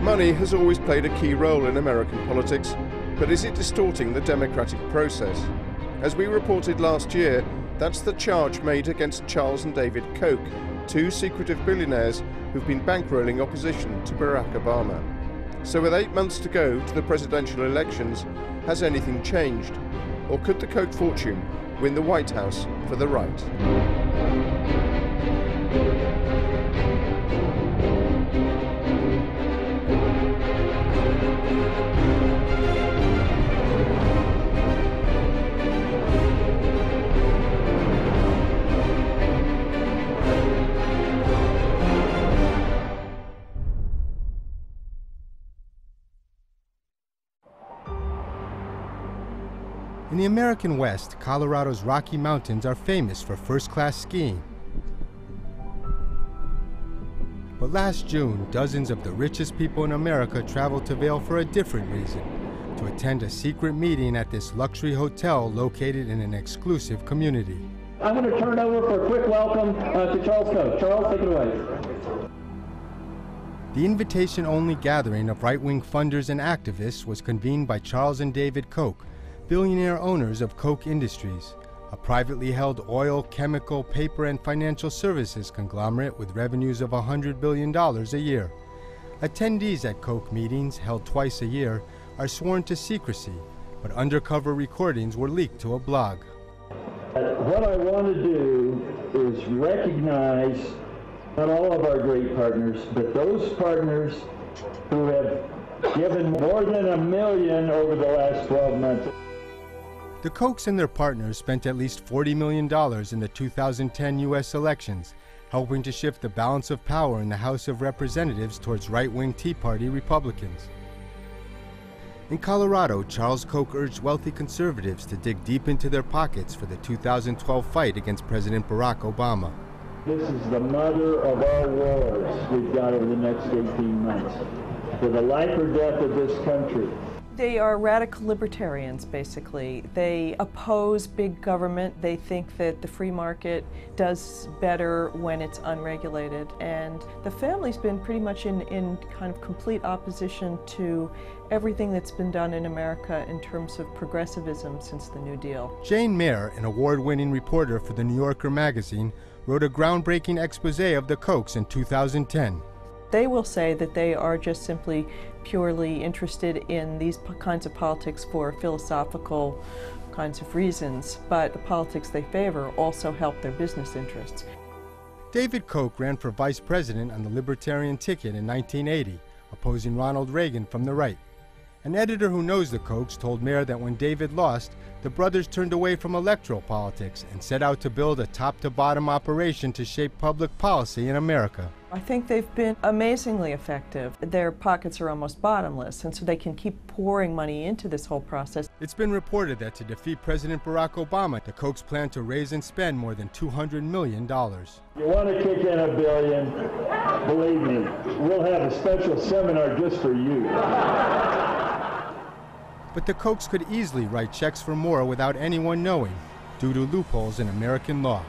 Money has always played a key role in American politics, but is it distorting the democratic process? As we reported last year, that's the charge made against Charles and David Koch, two secretive billionaires who've been bankrolling opposition to Barack Obama. So with 8 months to go to the presidential elections, has anything changed? Or could the Koch fortune win the White House for the right? In the American West, Colorado's Rocky Mountains are famous for first-class skiing. But last June, dozens of the richest people in America traveled to Vail for a different reason, to attend a secret meeting at this luxury hotel located in an exclusive community. I'm going to turn it over for a quick welcome to Charles Koch. Charles, take it away. The invitation-only gathering of right-wing funders and activists was convened by Charles and David Koch, billionaire owners of Koch Industries, a privately held oil, chemical, paper, and financial services conglomerate with revenues of $100 billion a year. Attendees at Koch meetings, held twice a year, are sworn to secrecy, but undercover recordings were leaked to a blog. What I want to do is recognize not all of our great partners, but those partners who have given more than $1 million over the last 12 months. The Kochs and their partners spent at least $40 million in the 2010 U.S. elections, helping to shift the balance of power in the House of Representatives towards right-wing Tea Party Republicans. In Colorado, Charles Koch urged wealthy conservatives to dig deep into their pockets for the 2012 fight against President Barack Obama. This is the mother of all wars we've got over the next 18 months. For the life or death of this country. They are radical libertarians, basically. They oppose big government. They think that the free market does better when it's unregulated. And the family's been pretty much in kind of complete opposition to everything that's been done in America in terms of progressivism since the New Deal. Jane Mayer, an award-winning reporter for The New Yorker magazine, wrote a groundbreaking expose of the Kochs in 2010. They will say that they are just simply purely interested in these kinds of politics for philosophical kinds of reasons, but the politics they favor also help their business interests. David Koch ran for vice president on the Libertarian ticket in 1980, opposing Ronald Reagan from the right. An editor who knows the Kochs told Mayer that when David lost, the brothers turned away from electoral politics and set out to build a top-to-bottom operation to shape public policy in America. I think they've been amazingly effective. Their pockets are almost bottomless, and so they can keep pouring money into this whole process. It's been reported that to defeat President Barack Obama, the Kochs plan to raise and spend more than $200 million. You want to kick in $1 billion? Believe me, we'll have a special seminar just for you. But the Kochs could easily write checks for more without anyone knowing, due to loopholes in American law.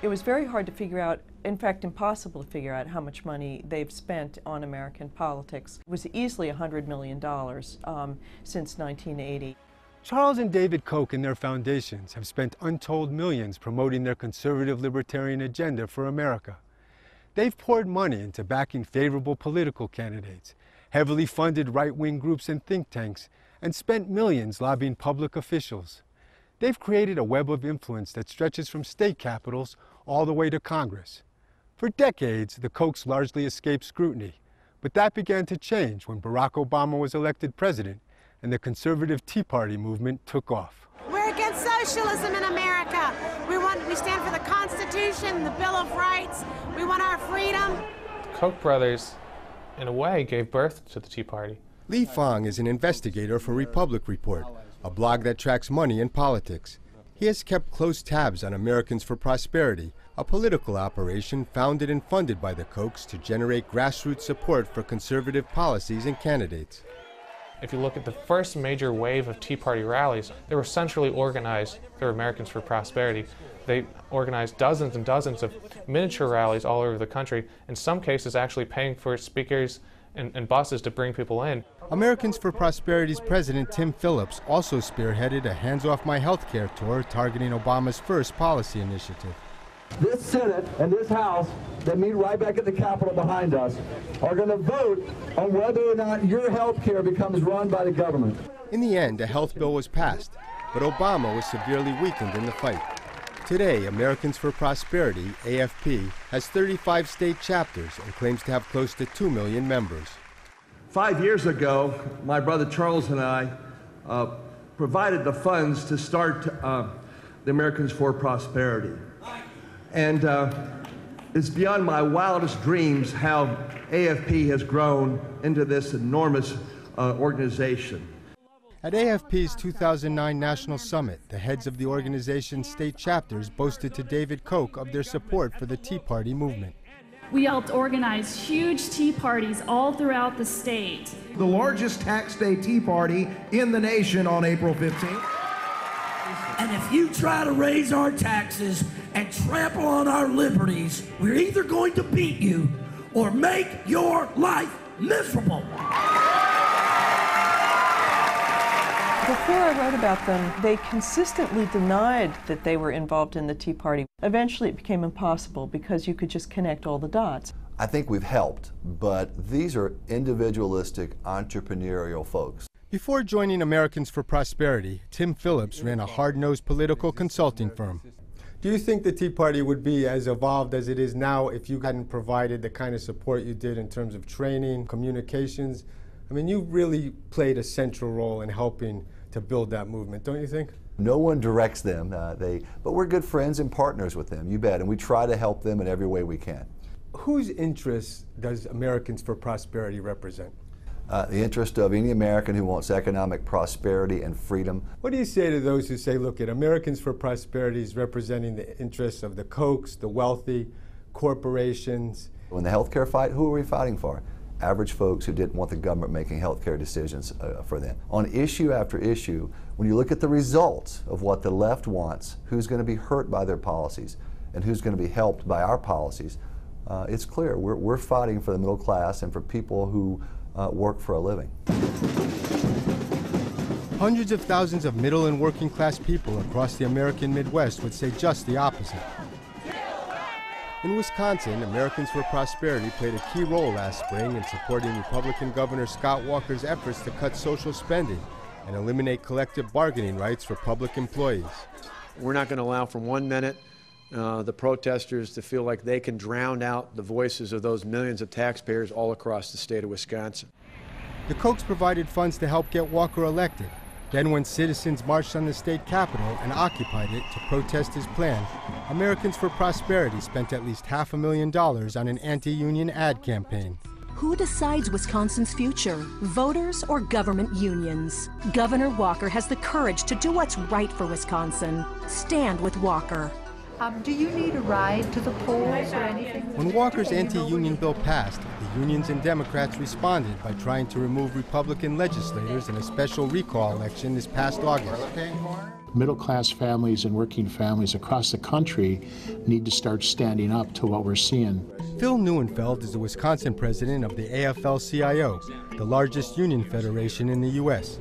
It was very hard to figure out, in fact impossible to figure out how much money they've spent on American politics. It was easily $100 million since 1980. Charles and David Koch and their foundations have spent untold millions promoting their conservative libertarian agenda for America. They've poured money into backing favorable political candidates, heavily funded right-wing groups and think tanks, and spent millions lobbying public officials. They've created a web of influence that stretches from state capitals all the way to Congress. For decades, the Kochs largely escaped scrutiny, but that began to change when Barack Obama was elected president and the conservative Tea Party movement took off. We're against socialism in America. We stand for the Constitution, the Bill of Rights. We want our freedom. The Koch brothers, in a way, gave birth to the Tea Party. Li Fang is an investigator for Republic Report, a blog that tracks money in politics. He has kept close tabs on Americans for Prosperity, a political operation founded and funded by the Kochs to generate grassroots support for conservative policies and candidates. If you look at the first major wave of Tea Party rallies, they were centrally organized through Americans for Prosperity. They organized dozens and dozens of miniature rallies all over the country, in some cases actually paying for speakers and buses to bring people in. Americans for Prosperity's president Tim Phillips also spearheaded a hands-off-my-healthcare tour targeting Obama's first policy initiative. This Senate and this House that meet right back at the Capitol behind us are going to vote on whether or not your health care becomes run by the government. In the end, a health bill was passed, but Obama was severely weakened in the fight. Today, Americans for Prosperity, AFP, has 35 state chapters and claims to have close to 2 million members. 5 years ago, my brother Charles and I provided the funds to start the Americans for Prosperity. And it's beyond my wildest dreams how AFP has grown into this enormous organization. At AFP's 2009 National Summit, the heads of the organization's state chapters boasted to David Koch of their support for the Tea Party movement. We helped organize huge tea parties all throughout the state. The largest tax day tea party in the nation on April 15th. And if you try to raise our taxes and trample on our liberties, we're either going to beat you or make your life miserable. Before I wrote about them, they consistently denied that they were involved in the Tea Party. Eventually it became impossible because you could just connect all the dots. I think we've helped, but these are individualistic, entrepreneurial folks. Before joining Americans for Prosperity, Tim Phillips ran a hard-nosed political consulting firm. Do you think the Tea Party would be as evolved as it is now if you hadn't provided the kind of support you did in terms of training, communications? I mean, you really played a central role in helping to build that movement, don't you think? No one directs them, but we're good friends and partners with them, you bet, and we try to help them in every way we can. Whose interests does Americans for Prosperity represent? The interest of any American who wants economic prosperity and freedom. What do you say to those who say, look, Americans for Prosperity is representing the interests of the Kochs, the wealthy, corporations? In the healthcare fight, who are we fighting for? Average folks who didn't want the government making healthcare decisions for them. On issue after issue, when you look at the results of what the left wants, who's going to be hurt by their policies and who's going to be helped by our policies, it's clear we're fighting for the middle class and for people who work for a living. Hundreds of thousands of middle and working class people across the American Midwest would say just the opposite. In Wisconsin, Americans for Prosperity played a key role last spring in supporting Republican Governor Scott Walker's efforts to cut social spending and eliminate collective bargaining rights for public employees. We're not going to allow for 1 minute the protesters to feel like they can drown out the voices of those millions of taxpayers all across the state of Wisconsin. The Kochs provided funds to help get Walker elected. Then when citizens marched on the state capitol and occupied it to protest his plan, Americans for Prosperity spent at least $500,000 on an anti-union ad campaign. Who decides Wisconsin's future? Voters or government unions? Governor Walker has the courage to do what's right for Wisconsin. Stand with Walker. Do you need a ride to the polls or anything? When Walker's anti-union bill passed, the unions and Democrats responded by trying to remove Republican legislators in a special recall election this past August. Middle-class families and working families across the country need to start standing up to what we're seeing. Phil Neuenfeld is the Wisconsin president of the AFL-CIO, the largest union federation in the U.S.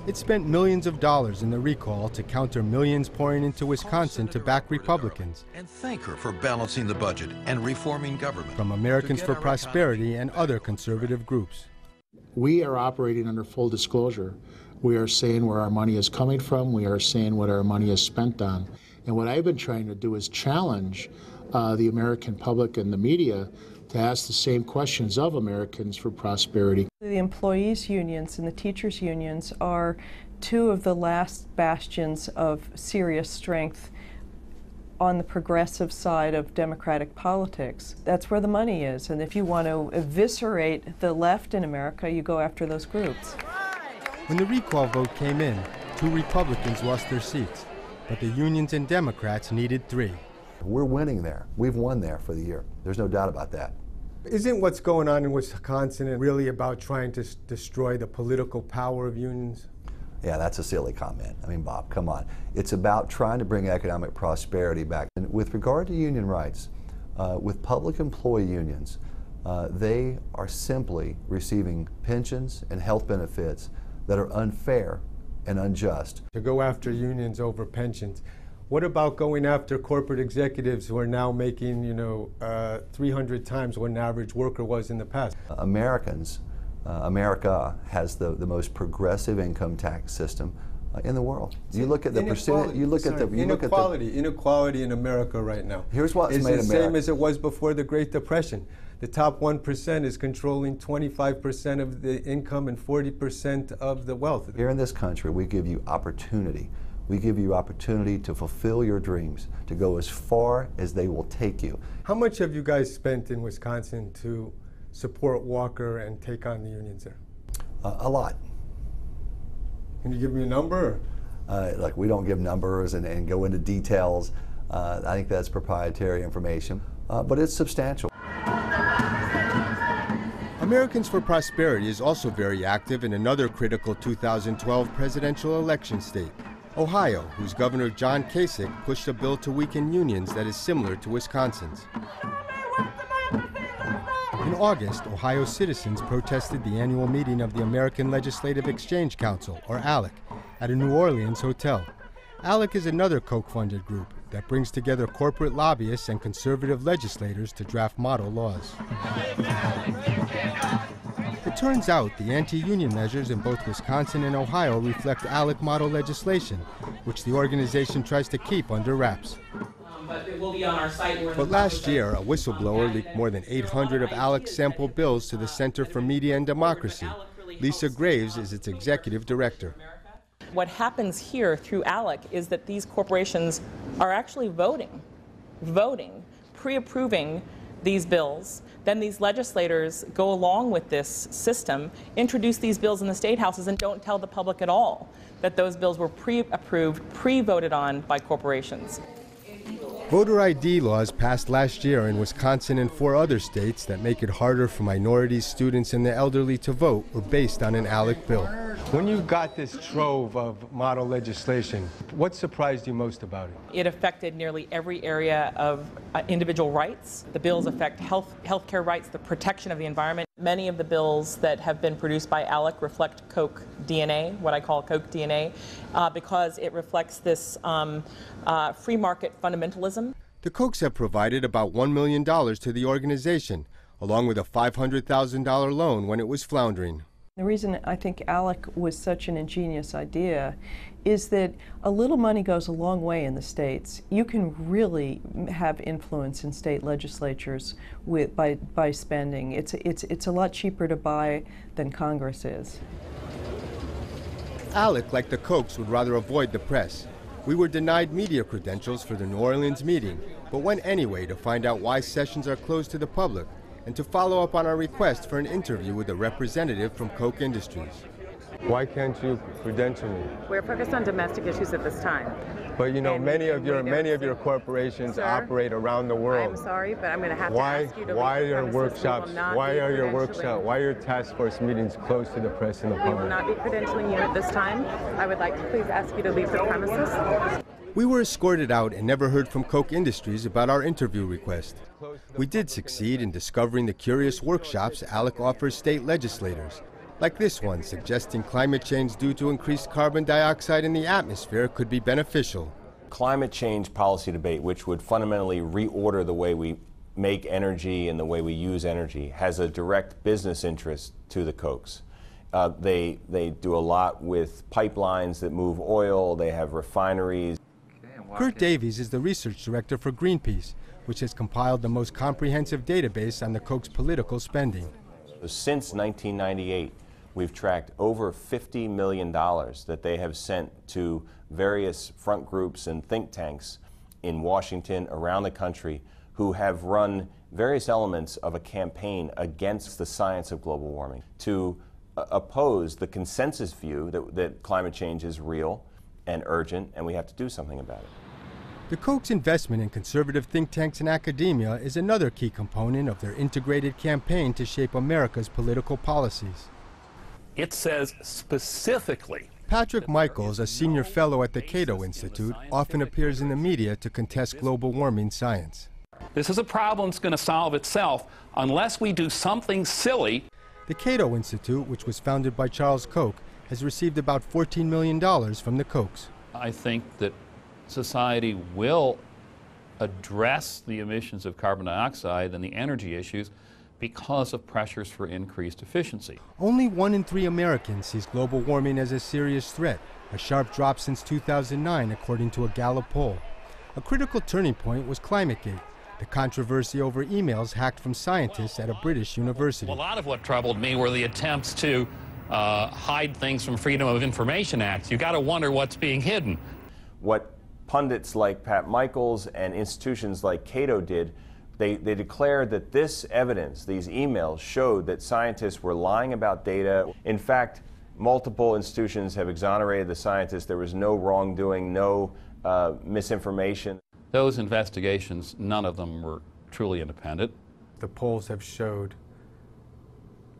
It spent millions of dollars in the recall to counter millions pouring into Wisconsin to back Republicans. And thank her for balancing the budget and reforming government. From Americans for Prosperity and other conservative groups. We are operating under full disclosure. We are saying where our money is coming from. We are saying what our money is spent on. And what I've been trying to do is challenge the American public and the media to ask the same questions of Americans for Prosperity. The employees' unions and the teachers' unions are two of the last bastions of serious strength on the progressive side of democratic politics. That's where the money is, and if you want to eviscerate the left in America, you go after those groups. When the recall vote came in, 2 Republicans lost their seats, but the unions and Democrats needed 3. We're winning there. We've won there for the year. There's no doubt about that. Isn't what's going on in Wisconsin really about trying to destroy the political power of unions? Yeah, that's a silly comment. I mean, Bob, come on. It's about trying to bring economic prosperity back. And with regard to union rights, with public employee unions, They are simply receiving pensions and health benefits that are unfair and unjust. To go after unions over pensions, what about going after corporate executives who are now making, 300 times what an average worker was in the past? America has the most progressive income tax system in the world. You look at the percentage. You look at the inequality in America right now. Here's what's made America. It's the same as it was before the Great Depression. The top 1% is controlling 25% of the income and 40% of the wealth. Here in this country, we give you opportunity. We give you opportunity to fulfill your dreams, to go as far as they will take you. How much have you guys spent in Wisconsin to support Walker and take on the unions there? A lot. Can you give me a number? Like, we don't give numbers and go into details. I think that's proprietary information, but it's substantial. Americans for Prosperity is also very active in another critical 2012 presidential election state, Ohio, whose Governor John Kasich pushed a bill to weaken unions that is similar to Wisconsin's. In August, Ohio citizens protested the annual meeting of the American Legislative Exchange Council, or ALEC, at a New Orleans hotel. ALEC is another Koch-funded group that brings together corporate lobbyists and conservative legislators to draft model laws. It turns out the anti-union measures in both Wisconsin and Ohio reflect ALEC model legislation, which the organization tries to keep under wraps. But it will be on our site. But last year, a whistleblower leaked more than 800 of ALEC's sample bills to the Center for Media and Democracy. Lisa Graves is its executive director. What happens here through ALEC is that these corporations are actually voting, pre-approving these bills. Then these legislators go along with this system, introduce these bills in the state houses, and don't tell the public at all that those bills were pre-approved, pre-voted on by corporations. Voter ID laws passed last year in Wisconsin and 4 other states that make it harder for minorities, students, and the elderly to vote were based on an ALEC bill. When you got this trove of model legislation, what surprised you most about it? It affected nearly every area of individual rights. The bills affect healthcare rights, the protection of the environment. Many of the bills that have been produced by ALEC reflect Koch DNA, what I call Koch DNA, because it reflects this free market fundamentalism. The Kochs have provided about $1 million to the organization, along with a $500,000 loan when it was floundering. The reason I think ALEC was such an ingenious idea is that a little money goes a long way in the states. You can really have influence in state legislatures by spending. It's a lot cheaper to buy than Congress is. ALEC, like the Kochs, would rather avoid the press. We were denied media credentials for the New Orleans meeting, but went anyway to find out why sessions are closed to the public and to follow up on our request for an interview with a representative from Koch Industries. Why can't you credential me? We're focused on domestic issues at this time. But you know, many of your corporations operate around the world. I'm sorry, but I'm going to have to ask you to Why are your task force meetings closed to the press and the public? We will not be credentialing you at this time. I would like to please ask you to leave the premises. We were escorted out and never heard from Koch Industries about our interview request. We did succeed in discovering the curious workshops ALEC offers state legislators, like this one suggesting climate change due to increased carbon dioxide in the atmosphere could be beneficial. Climate change policy debate, which would fundamentally reorder the way we make energy and the way we use energy, has a direct business interest to the Kochs. They do a lot with pipelines that move oil, they have refineries. Kurt Davies is the research director for Greenpeace, which has compiled the most comprehensive database on the Koch's political spending. Since 1998, we've tracked over $50 million that they have sent to various front groups and think tanks in Washington, around the country, who have run various elements of a campaign against the science of global warming to oppose the consensus view that climate change is real and urgent, and we have to do something about it. The Koch's investment in conservative think tanks and academia is another key component of their integrated campaign to shape America's political policies. It says specifically. Patrick Michaels, a senior fellow at the Cato Institute, often appears in the media to contest global warming science. This is a problem that's going to solve itself unless we do something silly. The Cato Institute, which was founded by Charles Koch, has received about $14 million from the Kochs. I think that society will address the emissions of carbon dioxide and the energy issues because of pressures for increased efficiency. Only 1 in 3 Americans sees global warming as a serious threat, a sharp drop since 2009 according to a Gallup poll. A critical turning point was ClimateGate, the controversy over emails hacked from scientists at a British university. Well, a lot of what troubled me were the attempts to hide things from Freedom of Information Acts. You got to wonder what's being hidden. What pundits like Pat Michaels and institutions like Cato did, they declared that this evidence, these emails, showed that scientists were lying about data. In fact, multiple institutions have exonerated the scientists. There was no wrongdoing, no misinformation. Those investigations, none of them were truly independent. The polls have showed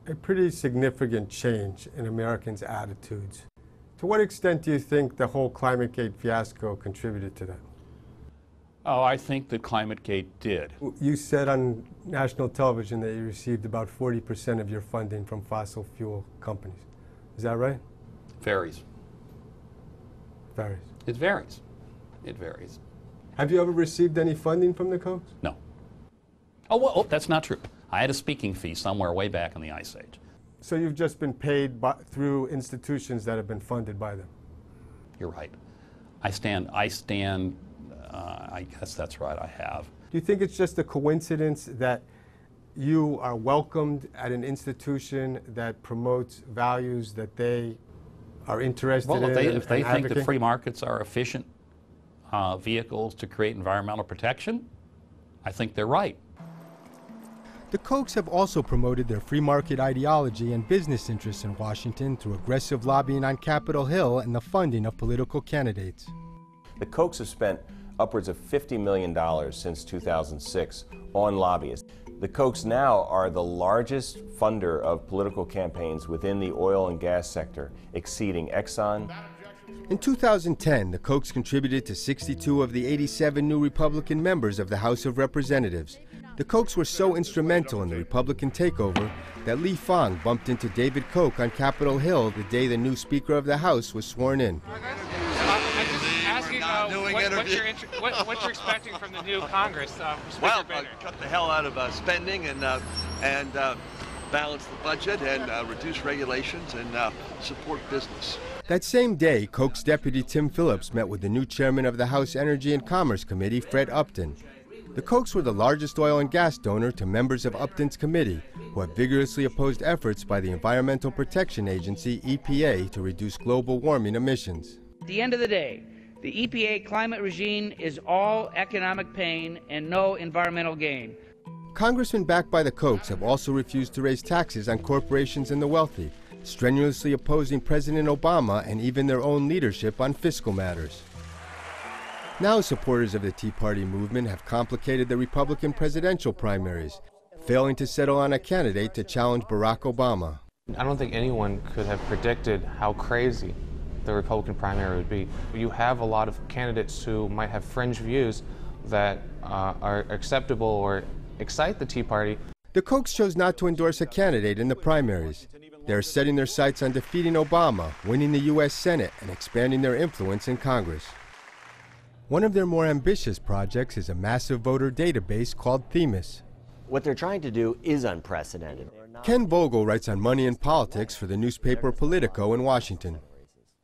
a pretty significant change in Americans' attitudes. To what extent do you think the whole ClimateGate fiasco contributed to that? Oh, I think that ClimateGate did. You said on national television that you received about 40% of your funding from fossil fuel companies. Is that right? Varies. Varies. It varies. It varies. Have you ever received any funding from the Kochs? No. Oh, well, that's not true. I had a speaking fee somewhere way back in the Ice Age. So you've just been paid through institutions that have been funded by them? You're right. I guess that's right, I have. Do you think it's just a coincidence that you are welcomed at an institution that promotes values that they are interested in? Well, if they think advocate? that free markets are efficient vehicles to create environmental protection, I think they're right. The Kochs have also promoted their free market ideology and business interests in Washington through aggressive lobbying on Capitol Hill and the funding of political candidates. The Kochs have spent upwards of $50 million since 2006 on lobbyists. The Kochs now are the largest funder of political campaigns within the oil and gas sector, exceeding Exxon. In 2010, the Kochs contributed to 62 of the 87 new Republican members of the House of Representatives. The Kochs were so instrumental in the Republican takeover that Lee Fang bumped into David Koch on Capitol Hill the day the new Speaker of the House was sworn in. What you're expecting from the new Congress? Well, cut the hell out of spending and balance the budget and reduce regulations and support business. That same day, Koch's deputy Tim Phillips met with the new chairman of the House Energy and Commerce Committee, Fred Upton. The Kochs were the largest oil and gas donor to members of Upton's committee, who have vigorously opposed efforts by the Environmental Protection Agency, EPA, to reduce global warming emissions. At the end of the day, the EPA climate regime is all economic pain and no environmental gain. Congressmen backed by the Kochs have also refused to raise taxes on corporations and the wealthy, strenuously opposing President Obama and even their own leadership on fiscal matters. Now supporters of the Tea Party movement have complicated the Republican presidential primaries, failing to settle on a candidate to challenge Barack Obama. I don't think anyone could have predicted how crazy the Republican primary would be. You have a lot of candidates who might have fringe views that are acceptable or excite the Tea Party. The Kochs chose not to endorse a candidate in the primaries. They are setting their sights on defeating Obama, winning the U.S. Senate, and expanding their influence in Congress. One of their more ambitious projects is a massive voter database called Themis. What they're trying to do is unprecedented. Ken Vogel writes on money and politics for the newspaper Politico in Washington.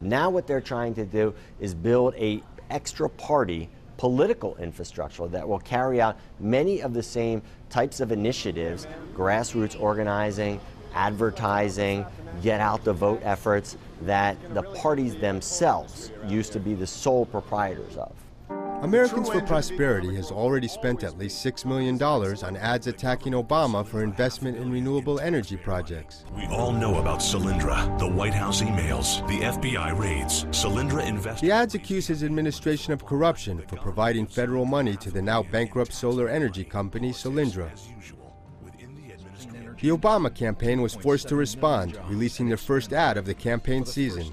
Now what they're trying to do is build a extra party political infrastructure that will carry out many of the same types of initiatives, grassroots organizing, advertising, get out the vote efforts that the parties themselves used to be the sole proprietors of. Americans for Prosperity has already spent at least $6 million on ads attacking Obama for investment in renewable energy projects. We all know about Solyndra, the White House emails, the FBI raids, Solyndra invest. The ads accuse his administration of corruption for providing federal money to the now bankrupt solar energy company Solyndra. The Obama campaign was forced to respond, releasing their first ad of the campaign season.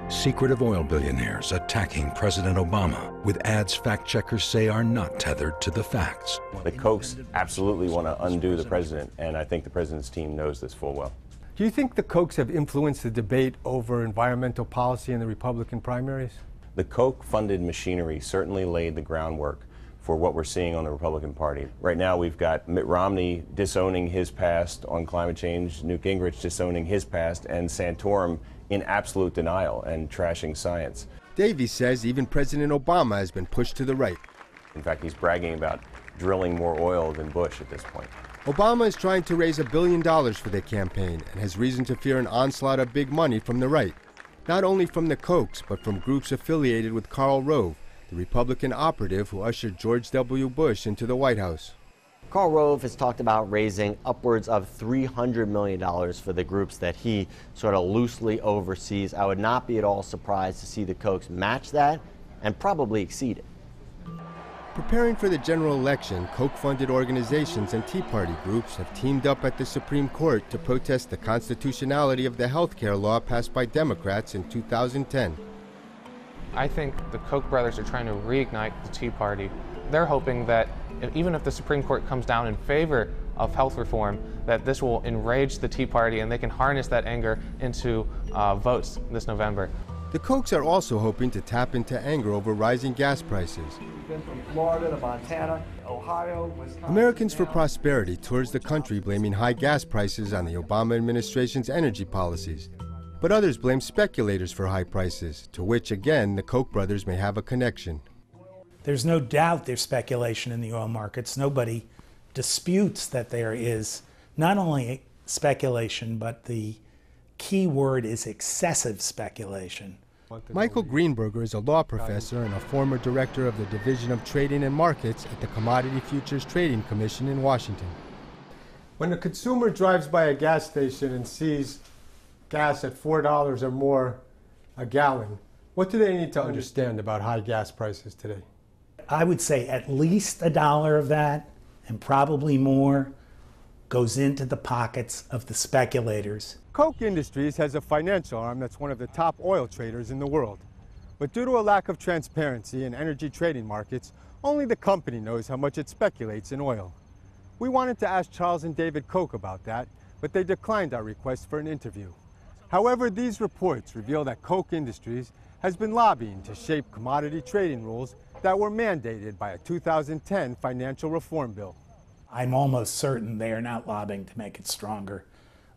Secretive oil billionaires attacking President Obama with ads fact-checkers say are not tethered to the facts. The Kochs absolutely want to undo the president, and I think the president's team knows this full well. Do you think the Kochs have influenced the debate over environmental policy in the Republican primaries? The Koch-funded machinery certainly laid the groundwork for what we're seeing on the Republican Party. Right now we've got Mitt Romney disowning his past on climate change, Newt Gingrich disowning his past, and Santorum in absolute denial and trashing science. Davies says even President Obama has been pushed to the right. In fact, he's bragging about drilling more oil than Bush at this point. Obama is trying to raise $1 billion for the campaign and has reason to fear an onslaught of big money from the right. Not only from the Kochs, but from groups affiliated with Karl Rove, the Republican operative who ushered George W. Bush into the White House. Karl Rove has talked about raising upwards of $300 million for the groups that he sort of loosely oversees. I would not be at all surprised to see the Kochs match that and probably exceed it. Preparing for the general election, Koch-funded organizations and Tea Party groups have teamed up at the Supreme Court to protest the constitutionality of the health care law passed by Democrats in 2010. I think the Koch brothers are trying to reignite the Tea Party. They're hoping that even if the Supreme Court comes down in favor of health reform, that this will enrage the Tea Party and they can harness that anger into votes this November. The Kochs are also hoping to tap into anger over rising gas prices. Been from Florida to Montana, Ohio, Wisconsin. Americans for Prosperity tours the country blaming high gas prices on the Obama administration's energy policies. But others blame speculators for high prices, to which, again, the Koch brothers may have a connection. There's no doubt there's speculation in the oil markets. Nobody disputes that there is not only speculation, but the key word is excessive speculation. Michael Greenberger is a law professor and a former director of the Division of Trading and Markets at the Commodity Futures Trading Commission in Washington. When a consumer drives by a gas station and sees gas at $4 or more a gallon, what do they need to understand about high gas prices today? I would say at least $1 of that, and probably more, goes into the pockets of the speculators. Koch Industries has a financial arm that's one of the top oil traders in the world. But due to a lack of transparency in energy trading markets, only the company knows how much it speculates in oil. We wanted to ask Charles and David Koch about that, but they declined our request for an interview. However, these reports reveal that Koch Industries has been lobbying to shape commodity trading rules that were mandated by a 2010 financial reform bill. I'm almost certain they are not lobbying to make it stronger.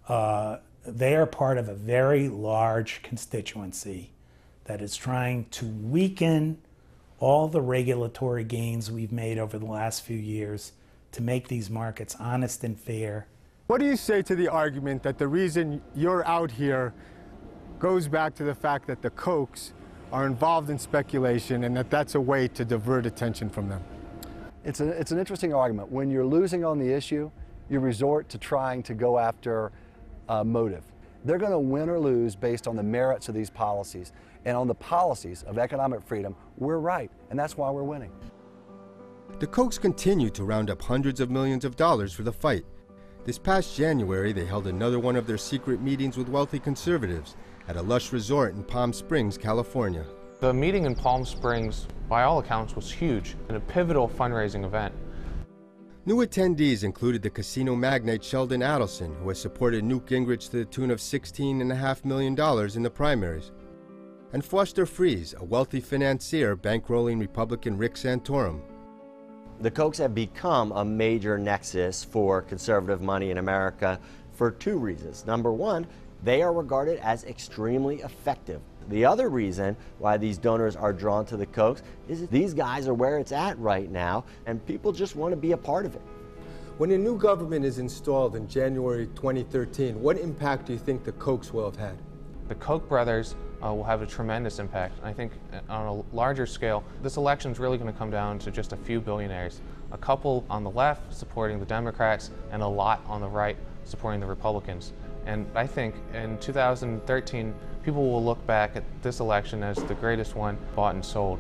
They are part of a very large constituency that is trying to weaken all the regulatory gains we've made over the last few years to make these markets honest and fair. What do you say to the argument that the reason you're out here goes back to the fact that the Kochs are involved in speculation and that that's a way to divert attention from them? It's an interesting argument. When you're losing on the issue, you resort to trying to go after motive. They're going to win or lose based on the merits of these policies. And on the policies of economic freedom, we're right, and that's why we're winning. The Kochs continue to round up hundreds of millions of dollars for the fight. This past January, they held another one of their secret meetings with wealthy conservatives at a lush resort in Palm Springs, California. The meeting in Palm Springs, by all accounts, was huge and a pivotal fundraising event. New attendees included the casino magnate Sheldon Adelson, who has supported Newt Gingrich to the tune of $16.5 million in the primaries, and Foster Friess, a wealthy financier bankrolling Republican Rick Santorum. The Kochs have become a major nexus for conservative money in America for two reasons. Number one, they are regarded as extremely effective. The other reason why these donors are drawn to the Kochs is that these guys are where it's at right now, and people just want to be a part of it. When a new government is installed in January 2013, what impact do you think the Kochs will have had? The Koch brothers will have a tremendous impact. I think on a larger scale, this election is really going to come down to just a few billionaires. A couple on the left supporting the Democrats and a lot on the right supporting the Republicans. And I think in 2013, people will look back at this election as the greatest one bought and sold.